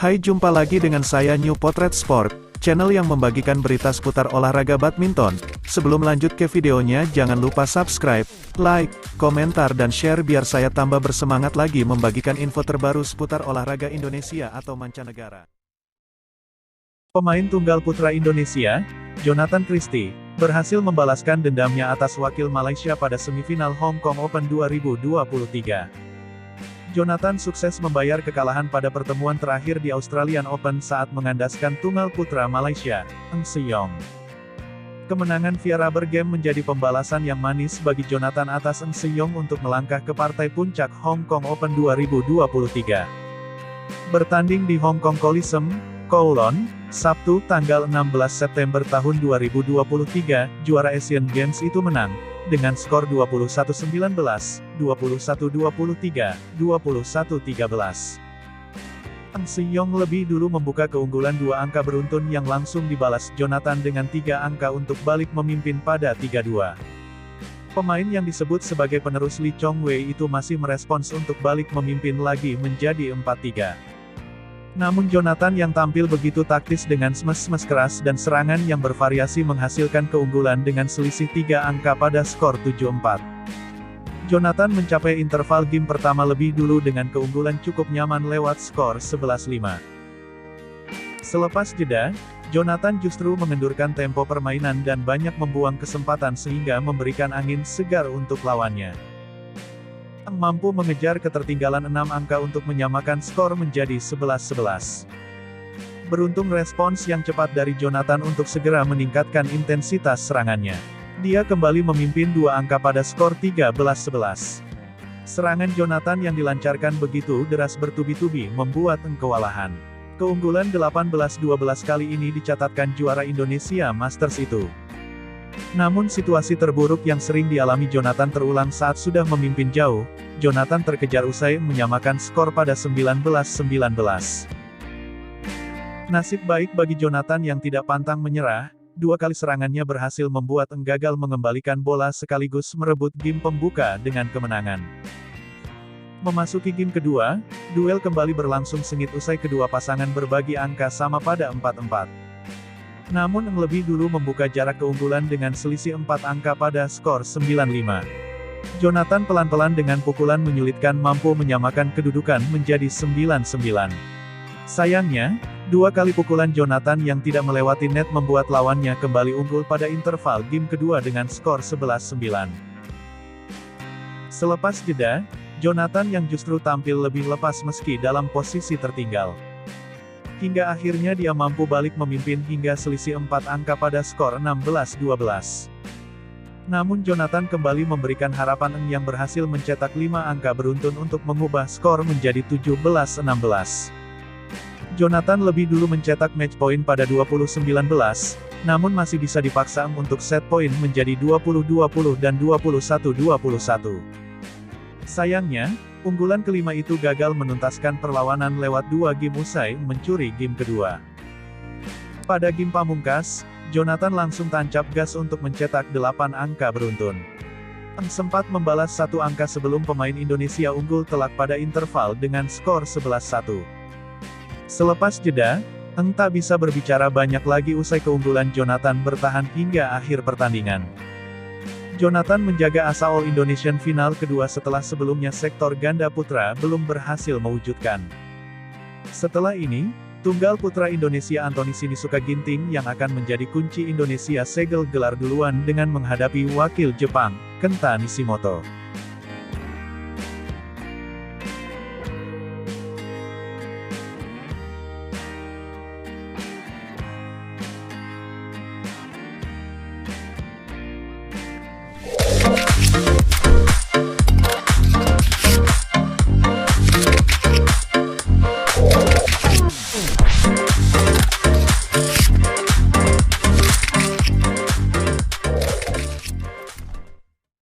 Hai, jumpa lagi dengan saya New Potret Sport, channel yang membagikan berita seputar olahraga badminton. Sebelum lanjut ke videonya, jangan lupa subscribe, like, komentar dan share biar saya tambah bersemangat lagi membagikan info terbaru seputar olahraga Indonesia atau mancanegara. Pemain tunggal putra Indonesia, Jonathan Christie, berhasil membalaskan dendamnya atas wakil Malaysia pada semifinal Hong Kong Open 2023. Jonathan sukses membayar kekalahan pada pertemuan terakhir di Australian Open saat mengandaskan tunggal putra Malaysia, Eng Siyong. Kemenangan via rubber game menjadi pembalasan yang manis bagi Jonathan atas Eng Siyong untuk melangkah ke partai puncak Hong Kong Open 2023. Bertanding di Hong Kong Coliseum, Kowloon, Sabtu, tanggal 16 September tahun 2023, juara Asian Games itu menang dengan skor 21-19, 21-23, 21-13. Eng Siyong lebih dulu membuka keunggulan 2 angka beruntun yang langsung dibalas Jonathan dengan 3 angka untuk balik memimpin pada 3-2. Pemain yang disebut sebagai penerus Lee Chong Wei itu masih merespons untuk balik memimpin lagi menjadi 4-3. Namun Jonathan yang tampil begitu taktis dengan smash-smash keras dan serangan yang bervariasi menghasilkan keunggulan dengan selisih 3 angka pada skor 7-4. Jonathan mencapai interval game pertama lebih dulu dengan keunggulan cukup nyaman lewat skor 11-5. Selepas jeda, Jonathan justru mengendurkan tempo permainan dan banyak membuang kesempatan sehingga memberikan angin segar untuk lawannya. Mampu mengejar ketertinggalan 6 angka untuk menyamakan skor menjadi 11-11. Beruntung respons yang cepat dari Jonathan untuk segera meningkatkan intensitas serangannya. Dia kembali memimpin 2 angka pada skor 13-11. Serangan Jonathan yang dilancarkan begitu deras bertubi-tubi membuat Eng kewalahan. Keunggulan 18-12 kali ini dicatatkan juara Indonesia Masters itu. Namun situasi terburuk yang sering dialami Jonathan terulang saat sudah memimpin jauh. Jonathan terkejar usai menyamakan skor pada 19-19. Nasib baik bagi Jonathan yang tidak pantang menyerah, 2 kali serangannya berhasil membuat Eng gagal mengembalikan bola sekaligus merebut game pembuka dengan kemenangan. Memasuki game kedua, duel kembali berlangsung sengit usai kedua pasangan berbagi angka sama pada 4-4. Namun Eng lebih dulu membuka jarak keunggulan dengan selisih 4 angka pada skor 9-5. Jonathan pelan-pelan dengan pukulan menyulitkan mampu menyamakan kedudukan menjadi 9-9. Sayangnya, 2 kali pukulan Jonathan yang tidak melewati net membuat lawannya kembali unggul pada interval game kedua dengan skor 11-9. Selepas jeda, Jonathan yang justru tampil lebih lepas meski dalam posisi tertinggal. Hingga akhirnya dia mampu balik memimpin hingga selisih 4 angka pada skor 16-12. Namun Jonathan kembali memberikan harapan Eng yang berhasil mencetak 5 angka beruntun untuk mengubah skor menjadi 17-16. Jonathan lebih dulu mencetak match point pada 20-19, namun masih bisa dipaksa Eng untuk set point menjadi 20-20 dan 21-21. Sayangnya, unggulan kelima itu gagal menuntaskan perlawanan lewat 2 game usai mencuri game kedua. Pada game pamungkas, Jonathan langsung tancap gas untuk mencetak 8 angka beruntun. Eng sempat membalas 1 angka sebelum pemain Indonesia unggul telak pada interval dengan skor 11-1. Selepas jeda, Eng tak bisa berbicara banyak lagi usai keunggulan Jonathan bertahan hingga akhir pertandingan. Jonathan menjaga asa All Indonesian final kedua setelah sebelumnya sektor ganda putra belum berhasil mewujudkan. Setelah ini, tunggal putra Indonesia Anthony Sinisuka Ginting yang akan menjadi kunci Indonesia segel gelar duluan dengan menghadapi wakil Jepang, Kenta Nishimoto.